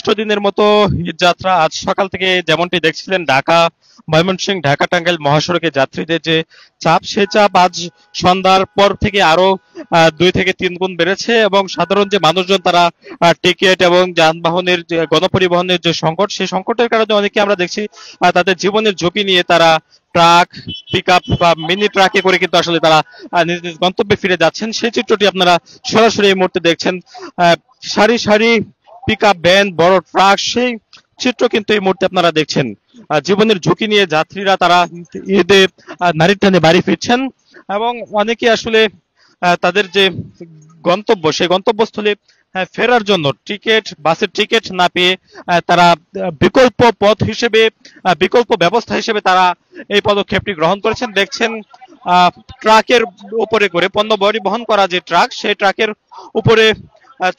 ষষ্ঠ দিনের মতো ঈদ যাত্রা আজ সকাল থেকে যেমনটি দেখছিলেন ঢাকা ময়মনসিংহ ঢাকা টাঙ্গাইল মহাসড়কে যাত্রীদের যে চাপ সেই চাপ আজ সন্ধ্যার পর থেকে আরো 2 থেকে 3 গুণ বেড়েছে এবং সাধারণ যে মানুষজন তারা টিকিট এবং যানবাহনের যে গণপরিবহনের যে সংকট সেই সংকটের কারণে অনেকে আমরা দেখছি তাদের জীবনের ঝুঁকি নিয়ে তারা ট্রাক পিক আপ বা মিনি ট্রাকে করে কিন্তু আসলে তারা নিজ নিজ গন্তব্যে ফিরে যাচ্ছেন সেই চিত্রটি আপনারা সরাসরি এই মুহূর্তে দেখছেন। সারি সারি পিক আপ ভ্যান বড় ট্রাক সেই চিত্র কিন্তু এই মুহূর্তে আপনারা দেখছেন। জীবনের ঝুঁকি নিয়ে যাত্রীরা তারা ঈদে নারীর টানে বাড়ি ফিরছেন এবং অনেকে আসলে তাদের যে গন্তব্য সেই গন্তব্যস্থলে ফেরার জন্য বাসের টিকিট না পেয়ে তারা বিকল্প পথ হিসেবে বিকল্প ব্যবস্থা হিসেবে তারা এই পদক্ষেপটি গ্রহণ করেছেন। দেখছেন ট্রাকের উপরে করে পণ্য পরিবহন করা যে ট্রাক সেই ট্রাকের উপরে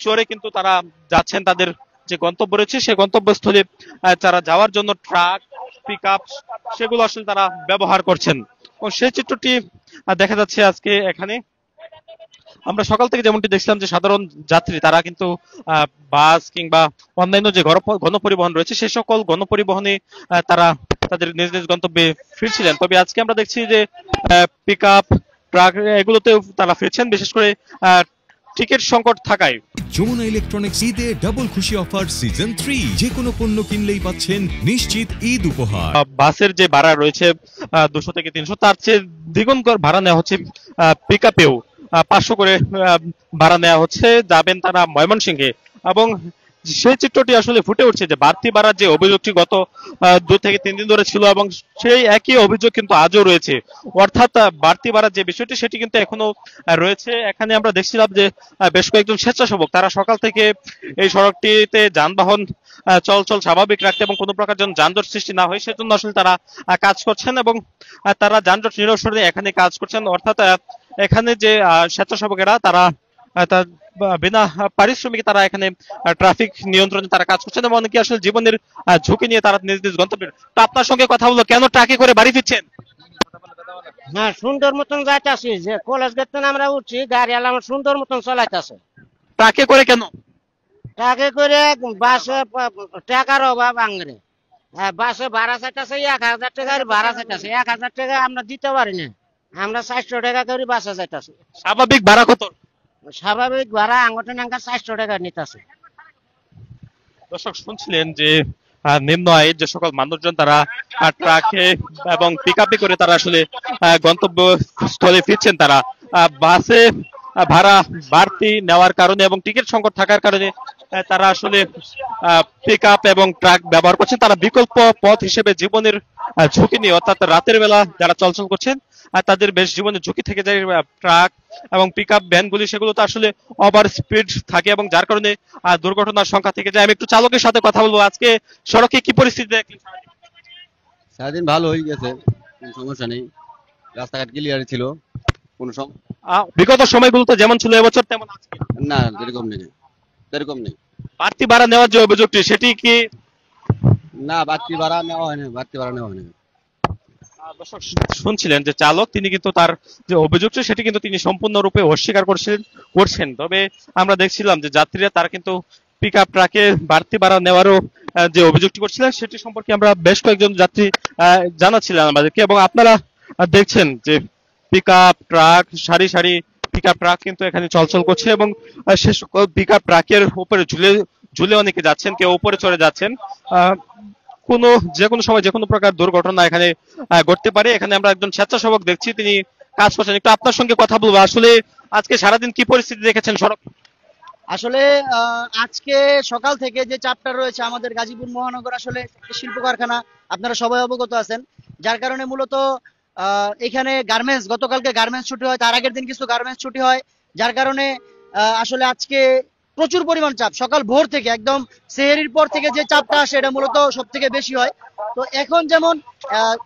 চড়ে কিন্তু তারা যাচ্ছেন তাদের যে গন্তব্য রয়েছে সেই গন্তব্যস্থলে তারা যাওয়ার জন্য ট্রাক পিক আপ সেগুলো আসলে তারা ব্যবহার করছেন এবং সেই চিত্রটি দেখা যাচ্ছে আজকে এখানে। আমরা সকাল থেকে যেমনটি দেখছিলাম যে সাধারণ যাত্রী তারা কিন্তু বাস কিংবা অন্যান্য যে গণপরিবহন রয়েছে সেই সকল গণপরিবহনে তারা তাদের নিজ নিজ গন্তব্যে ফিরছিলেন। তবে আজকে আমরা দেখছি যে পিক আপ ট্রাক এগুলোতেও তারা ফিরছেন, বিশেষ করে টিকিট সংকট থাকায়। যমুনা ইলেকট্রনিক্স ঈদে ডাবল খুশি অফার সিজন 3, যে কোনো পণ্য কিনলেই পাচ্ছেন নিশ্চিত ঈদ উপহার। বাসের যে ভাড়া রয়েছে 200 থেকে 300, তার চেয়ে দ্বিগুণ ভাড়া নেওয়া হচ্ছে পিক আপেও 500 করে ভাড়া নেওয়া হচ্ছে। যাবেন তারা ময়মনসিংহে এবং সেই চিত্রটি আসলে ফুটে উঠছে যে বাড়তি ভাড়ার যে অভিযোগটি গত 2 থেকে 3 দিন ধরে ছিল এবং সেই একই অভিযোগ কিন্তু আজও রয়েছে, অর্থাৎ বাড়তি ভাড়ার যে বিষয়টি সেটি কিন্তু এখনো রয়েছে। এখানে আমরা দেখছিলাম যে বেশ কয়েকজন স্বেচ্ছাসেবক তারা সকাল থেকে এই সড়কটিতে যানবাহন চলাচল স্বাভাবিক রাখতে এবং কোনো প্রকার যেন যানজট সৃষ্টি না হয় সেজন্য আসলে তারা কাজ করছেন এবং তারা যানজট নিরসনে এখানে কাজ করছেন। অর্থাৎ এখানে যে স্বেচ্ছাসেবকেরা তারা বিনা পারিশ্রমিকে তারা এখানে ট্রাফিক নিয়ন্ত্রণে তারা কাজ করছেন এবং অনেকে আসলে জীবনের ঝুঁকি নিয়ে তারা নিজ নিজ গন্তব্যে। তো আপনার সঙ্গে কথা বললো, কেন ট্রাকে করে বাড়ি ফিরছেন? হ্যাঁ, সুন্দর মতন যাইতাছি, যে কলেজ গেতে আমরা উঠছি গাড়ি আলাম সুন্দর মতন চালাইতেছে। ট্রাকে করে কেন? ট্রাকে করে বাসে টাকার অভাব আঙ্গরে, বাসে ভাড়া চাইতেছে 1000 টাকার ভাড়া চাইতেছে, 1000 টাকা আমরা দিতে পারি না, আমরা 400 টাকা করে বাসে যাইতেছি। স্বাভাবিক ভাড়া কত? স্বাভাবিক ভাড়া আঙ্গটে নাঙ্গা 400 টাকা নিতেছে। দর্শক শুনছিলেন যে নিম্ন আয়ের যে সকল মানুষজন তারা ট্রাকে এবং পিক আপে করে তারা আসলে গন্তব্যস্থলে ফিরছেন। তারা বাসে ভাড়া বাড়তি নেওয়ার কারণে এবং টিকিট সংকট থাকার কারণে তারা আসলে পিক আপ এবং ট্রাক ব্যবহার করছেন। তারা বিকল্প পথ হিসেবে জীবনের ঝুঁকি নিয়ে, অর্থাৎ রাতের বেলা যারা চলাচল করছেন তাদের বেশ জীবনের ঝুঁকি থেকে যায়। ট্রাক এবং পিক আপ ভ্যানগুলি সেগুলো তো আসলে ওভার স্পিড থাকে এবং যার কারণে দুর্ঘটনার সংখ্যা থেকে যায়। আমি একটু চালকের সাথে কথা বলবো, আজকে সড়কে কি পরিস্থিতি দেখলেন? সারাদিন ভালো হয়ে গেছে, সমস্যা নেই, রাস্তাঘাট ক্লিয়ার ছিল, কোনো বিগত সময়গুলো তো যেমন ছিল এবছর তেমন আছে না, এরকম নেই। বাড়তি ভাড়া নেওয়ার যে অভিযোগটি সেটি কি? না, বাড়তি ভাড়া নেওয়া হয়নি। দর্শক শুনছিলেন যে চালক তিনি কিন্তু তার যে অভিযোগটি সেটি কিন্তু তিনি সম্পূর্ণরূপে অস্বীকার করছেন। তবে আমরা দেখছিলাম যে যাত্রীরা তারা কিন্তু পিক আপ ট্রাকে বাড়তি ভাড়া নেওয়ারও যে অভিযোগটি করছিলেন সেটি সম্পর্কে আমরা বেশ কয়েকজন যাত্রী জানাচ্ছিলাম আমাদেরকে এবং আপনারা দেখছেন যে পিক আপ ট্রাক সারি সারি পিক আপ ট্রাক কিন্তু এখানে চলাচল করছে এবং সে সকল পিক আপ ট্রাকের উপরে ঝুলে অনেকে যাচ্ছেন, কেউ উপরে চড়ে যাচ্ছেন। যে কোনো সময় যে কোনো প্রকার দুর্ঘটনা এখানে ঘটতে পারে। এখানে আমরা একজন স্বেচ্ছাসেবক দেখছি, তিনি কাজ করছেন। একটু আপনার সঙ্গে কথা বলবো, আসলে আজকে সারাদিন কি পরিস্থিতি দেখেছেন সড়ক? আসলে আজকে সকাল থেকে যে চাপটা রয়েছে আমাদের গাজীপুর মহানগর আসলে শিল্প কারখানা, আপনারা সবাই অবগত আছেন, যার কারণে মূলত এখানে গার্মেন্টস, গতকালকে গার্মেন্টস ছুটি হয়, তার আগের দিন কিছু গার্মেন্টস ছুটি হয়, যার কারণে আসলে আজকে প্রচুর পরিমাণ চাপ সকাল ভোর থেকে একদম সেহেরির পর থেকে যে চাপটা আসে এটা মূলত সব থেকে বেশি হয়। তো এখন যেমন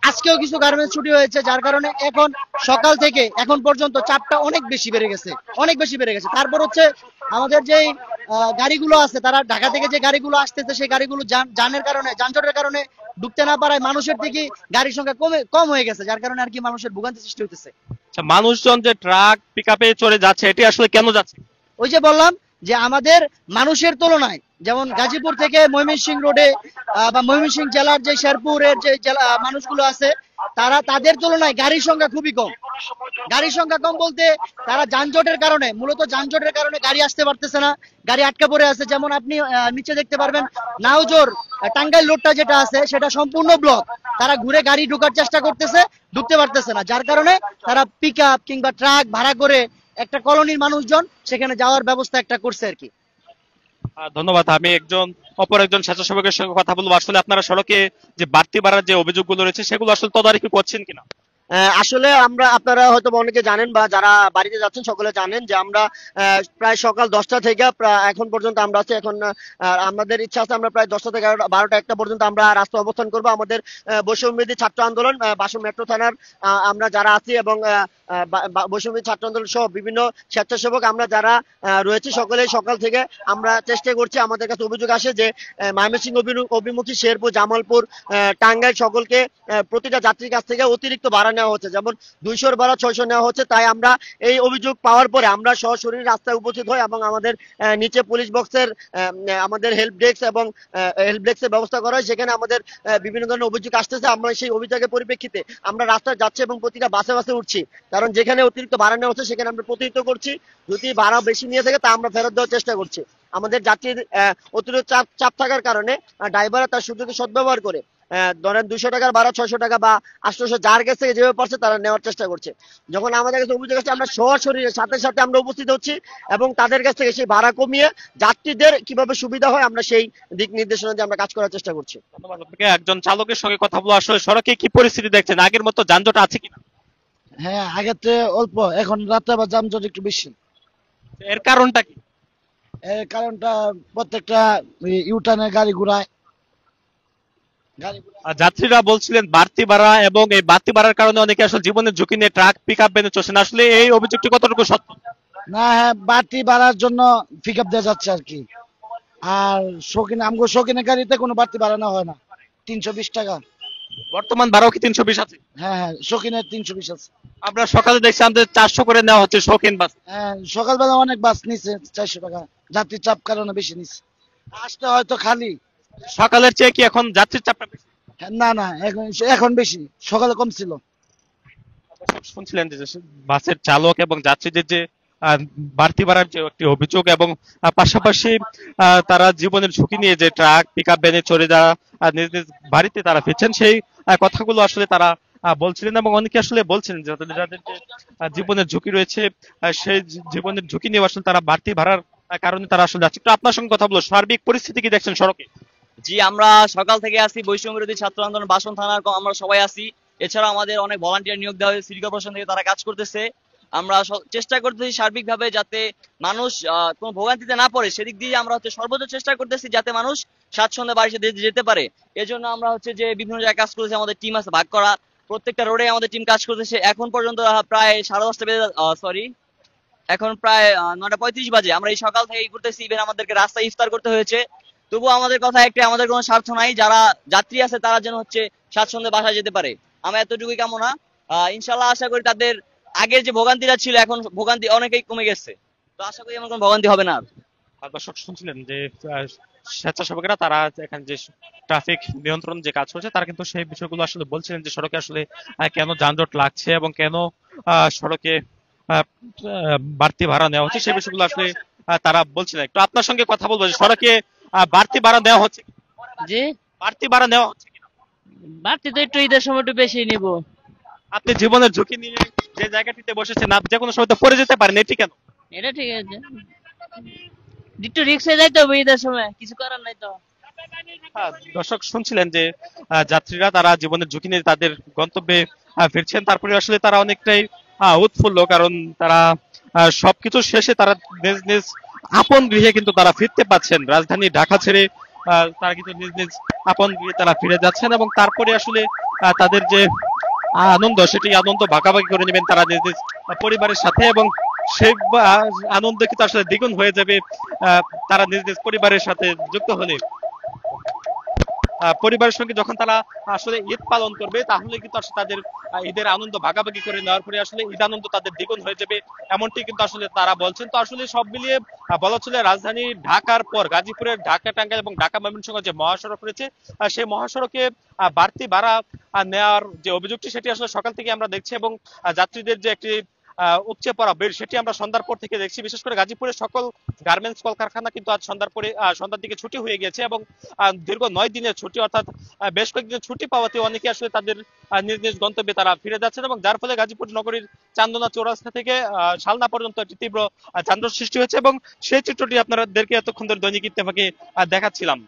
আজকেও কিছু গার্মেন্টস ছুটি হয়েছে, যার কারণে এখন সকাল থেকে এখন পর্যন্ত চাপটা অনেক বেশি বেড়ে গেছে। তারপর হচ্ছে আমাদের যে গাড়িগুলো আছে, তারা ঢাকা থেকে যে গাড়িগুলো আসতেছে সেই গাড়িগুলো যানজটের কারণে ঢুকতে না পারায় মানুষের থেকে গাড়ির সংখ্যা কম হয়ে গেছে, যার কারণে আর কি মানুষের ভোগান্তি সৃষ্টি হতেছে। মানুষজন যে ট্রাক পিক আপে চড়ে যাচ্ছে এটি আসলে কেন যাচ্ছে? ওই যে বললাম যে আমাদের মানুষের তুলনায়, যেমন গাজীপুর থেকে ময়মনসিংহ রোডে বা ময়মনসিংহ জেলার যে শেরপুরের যে জেলা মানুষগুলো আছে, তাদের তুলনায় গাড়ির সংখ্যা খুবই কম। গাড়ির সংখ্যা কম বলতে তারা যানজটের কারণে, মূলত যানজটের কারণে গাড়ি আসতে পারতেছে না, গাড়ি আটকা পড়ে আছে। যেমন আপনি নিচে দেখতে পারবেন নাওজোর টাঙ্গাইল রোডটা যেটা আছে সেটা সম্পূর্ণ ব্লক, তারা ঘুরে গাড়ি ঢোকার চেষ্টা করতেছে, ঢুকতে পারতেছে না, যার কারণে তারা পিক আপ কিংবা ট্রাক ভাড়া করে একটা কলোনির মানুষজন সেখানে যাওয়ার ব্যবস্থা একটা করছে আর কি। ধন্যবাদ। আমি অপর একজন স্বেচ্ছাসেবকের সঙ্গে কথা বলবো। আসলে আপনারা সড়কে যে বাড়তি ভাড়ার যে অভিযোগগুলো রয়েছে সেগুলো আসলে তদারকি করছেন কিনা? আসলে আপনারা হয়তো অনেকে জানেন বা যারা বাড়িতে যাচ্ছেন সকলে জানেন যে আমরা প্রায় সকাল 10টা থেকে এখন পর্যন্ত আমরা আছি। এখন আমাদের ইচ্ছা আছে আমরা প্রায় 10টা থেকে 12টা 1টা পর্যন্ত আমরা রাস্তা অবস্থান করব। আমাদের বৈষম্যবিরোধী ছাত্র আন্দোলন বাসন মেট্রো থানার আমরা যারা আছি এবং বৈষম্যবিরোধী ছাত্র আন্দোলন সহ বিভিন্ন স্বেচ্ছাসেবক আমরা যারা রয়েছে সকলে সকাল থেকে আমরা চেষ্টা করছি। আমাদের কাছে অভিযোগ আসে যে ময়মনসিংহ অভিমুখী শেরপুর, জামালপুর, টাঙ্গাইল সকলকে প্রতিটা যাত্রীর কাছ থেকে অতিরিক্ত ভাড়া নেওয়া হচ্ছে, যেমন 200 ভাড়া 600 নেওয়া হচ্ছে। তাই আমরা এই অভিযোগ পাওয়ার পরে আমরা সরাসরি রাস্তায় উপস্থিত হই এবং আমাদের নিচে পুলিশ বক্সের আমাদের হেল্প ডেস্কের ব্যবস্থা করা হয়। সেখানে আমাদের বিভিন্ন ধরনের অভিযোগ আসতেছে। আমরা সেই অভিযোগের পরিপ্রেক্ষিতে আমরা রাস্তায় যাচ্ছি এবং প্রতিটা বাসে উঠছি, কারণ যেখানে অতিরিক্ত ভাড়া নেওয়া হচ্ছে সেখানে আমরা প্রতিনিধিত্ব করছি। যদি ভাড়া বেশি নিয়ে থাকে তা আমরা ফেরত দেওয়ার চেষ্টা করছি। আমাদের যাত্রীর অতিরিক্ত চাপ থাকার কারণে ড্রাইভাররা তার সুযোগে সদ্ব্যবহার করে ধরেন 200 টাকার ভাড়া 600 টাকা বা 800 যার কাছ থেকে যেভাবে পারছে তারা নেওয়ার চেষ্টা করছে। যখন আমাদের কাছে অভিযোগ আসছে আমরা সরাসরি সাথে সাথে আমরা উপস্থিত হচ্ছি এবং তাদের কাছ থেকে সেই ভাড়া কমিয়ে যাত্রীদের কিভাবে সুবিধা হয় আমরা সেই দিক নির্দেশনা দিয়ে আমরা কাজ করার চেষ্টা করছি। একজন চালকের সঙ্গে কথা বলা, আসলে সড়কে কি পরিস্থিতি দেখছেন? আগের মতো যানজট আছে কিনা? হ্যাঁ, আগের থেকে অল্প, এখন রাতে আবার যানজট একটু বেশি। এর কারণটা কি? এর কারণটা প্রত্যেকটা ইউটার্নে গাড়ি ঘোড়ায়। যাত্রীরা বলছিলেন বাড়তি ভাড়া, এবং এই বাড়তি ভাড়ার কারণে অনেকে আসলে জীবনের ঝুঁকি নিয়ে ট্রাক পিক আপ ভ্যানে চলছেন। আসলে এই অভিযোগটি কতটুকু সত্য? না, হ্যাঁ, বাড়তি ভাড়ার জন্য পিক আপ দেওয়া যাচ্ছে আর কি। আর শৌখিনের গাড়িতে কোনো বাড়তি ভাড়া নেওয়া হয় না, 320 টাকা। বর্তমান ভাড়াও কি 320 আছে? হ্যাঁ হ্যাঁ, শৌখিনের 320 আছে। আমরা সকালে দেখছি আমাদের 400 করে নেওয়া হচ্ছে শৌখিন বাস। হ্যাঁ, সকালবেলা অনেক বাস নিচ্ছে 400 টাকা, যাত্রীর চাপ কারণে বেশি নিচ্ছে। আসতে হয়তো খালি। সকালের চেয়ে কি এখন যাত্রীর চাপটা বেশি? না না, এখন বেশি, সকালে কম ছিল। শুনছিলেন যে বাসের চালক এবং যাত্রীদের যে বাড়তি ভাড়ার যে একটি অভিযোগ, এবং পাশাপাশি তারা জীবনের ঝুঁকি নিয়ে যে ট্রাক পিক আপ ভ্যানে চড়ে যারা নিজ নিজ বাড়িতে তারা ফিরছেন, সেই কথাগুলো আসলে তারা বলছিলেন। এবং অনেকে আসলে বলছিলেন যে যাদের জীবনের ঝুঁকি রয়েছে সেই জীবনের ঝুঁকি নিয়ে আসলে তারা বাড়তি ভাড়ার কারণে তারা আসলে যাচ্ছে। একটু আপনার সঙ্গে কথা বলবো, সার্বিক পরিস্থিতি কি দেখছেন সড়কে? জি, আমরা সকাল থেকে আছি বৈষম্য বিরোধী ছাত্র আন্দোলন বাসন থানার আমরা সবাই আছি। এছাড়া আমাদের অনেক ভলান্টিয়ার নিয়োগ দেওয়া হয়েছে, সিটি কর্পোরেশন থেকে তারা কাজ করতেছে। আমরা চেষ্টা করতেছি সার্বিকভাবে যাতে মানুষ কোনো ভোগান্তিতে না পড়ে, সেদিক দিয়ে আমরা সর্বোচ্চ চেষ্টা করতেছি যাতে মানুষ স্বাচ্ছন্দ্যে বাড়িতে যেতে পারে। এজন্য আমরা যে বিভিন্ন জায়গায় কাজ করতেছি, আমাদের টিম আছে ভাগ করা, প্রত্যেকটা রোডে আমাদের টিম কাজ করতেছে। এখন পর্যন্ত প্রায় 10:30 বেজে এখন প্রায় 9:35 বাজে। আমরা এই সকাল থেকে করতেছি, ইভেন আমাদেরকে রাস্তায় ইফতার করতে হয়েছে। তবুও আমাদের কথা একটা, আমাদের কোনো স্বার্থ নাই, যারা যাত্রী আছে তারা যেন স্বাচ্ছন্দ্যে বাসায় যেতে পারে। আমরা এতটুকুই কামনা। ইনশাল্লাহ আশা করি তাদের আগের যে ভোগান্তিটা ছিল এখন ভোগান্তি অনেকেই কমে গেছে, তো আশা করি এমন কোনো ভোগান্তি হবে না। দর্শক শুনছিলেন যে স্বেচ্ছাসেবকেরা তারা এখানে যে ট্রাফিক নিয়ন্ত্রণ যে কাজ করছে তারা কিন্তু সেই বিষয়গুলো আসলে বলছিলেন যে সড়কে আসলে কেন যানজট লাগছে এবং কেন সড়কে বাড়তি ভাড়া নেওয়া হচ্ছে, সেই বিষয়গুলো আসলে তারা বলছিলেন। একটু আপনার সঙ্গে কথা বলবো, সড়কে বাড়তি ভাড়া নেওয়া হচ্ছে? জি, বাড়তি ভাড়া নেওয়া হচ্ছে কিনা? বাড়তি তো একটু ঈদের সময় একটু বেশি নিব। আপনি জীবনের ঝুঁকি নিয়ে যে জায়গাটিতে বসেছেন, আপনি যে কোনো সময় তো পড়ে যেতে পারেন, এটি কেন? এটা ঠিক আছে, একটু রিক্সে যাইতে হবে ঈদের সময়, কিছু করার নাই তো। দর্শক শুনছিলেন যে যাত্রীরা তারা জীবনের ঝুঁকি নিয়ে তাদের গন্তব্যে ফিরছেন। তারপরে আসলে তারা অনেকটাই উৎফুল্ল, কারণ তারা সবকিছু শেষে তারা নিজ নিজ আপন গৃহে কিন্তু তারা ফিরতে পারছেন। রাজধানী ঢাকা ছেড়ে তারা কিন্তু নিজ নিজ আপন গৃহে তারা ফিরে যাচ্ছেন, এবং তারপরে আসলে তাদের যে আনন্দ সেটি আনন্দ ভাগাভাগি করে নেবেন তারা নিজ নিজ পরিবারের সাথে, এবং সেই আনন্দ কিন্তু আসলে দ্বিগুণ হয়ে যাবে তারা নিজ নিজ পরিবারের সাথে যুক্ত হলে। পরিবারের সঙ্গে যখন তারা আসলে ঈদ পালন করবে তাহলে কিন্তু আসলে তাদের ঈদের আনন্দ ভাগাভাগি করে নেওয়ার পরে আসলে ঈদ আনন্দ তাদের দ্বিগুণ হয়ে যাবে, এমনটি কিন্তু আসলে তারা বলছেন। তো আসলে সব মিলিয়ে বলা চলে রাজধানী ঢাকার পর গাজীপুরের ঢাকা টাঙ্গাইল এবং ঢাকা ময়মনসিংহ যে মহাসড়ক রয়েছে, সেই মহাসড়কে বাড়তি ভাড়া নেওয়ার যে অভিযোগটি সেটি আসলে সকাল থেকে আমরা দেখছি, এবং যাত্রীদের যে একটি উপচে পড়া ভিড় সেটি আমরা সন্ধ্যার পর থেকে দেখছি। বিশেষ করে গাজীপুরের সকল গার্মেন্টস কলকারখানা কিন্তু আজ সন্ধ্যার দিকে ছুটি হয়ে গেছে, এবং দীর্ঘ 9 দিনের ছুটি অর্থাৎ বেশ কয়েকদিন ছুটি পাওয়াতে অনেকে আসলে তাদের নিজ নিজ গন্তব্যে তারা ফিরে যাচ্ছেন, এবং যার ফলে গাজীপুর নগরীর চান্দনা চৌরাস্তা থেকে শালনা পর্যন্ত একটি তীব্র যানজট সৃষ্টি হয়েছে, এবং সেই চিত্রটি আপনাদেরকে এতক্ষণ ধরে দৈনিক ইত্তেফাকে দেখাচ্ছিলাম।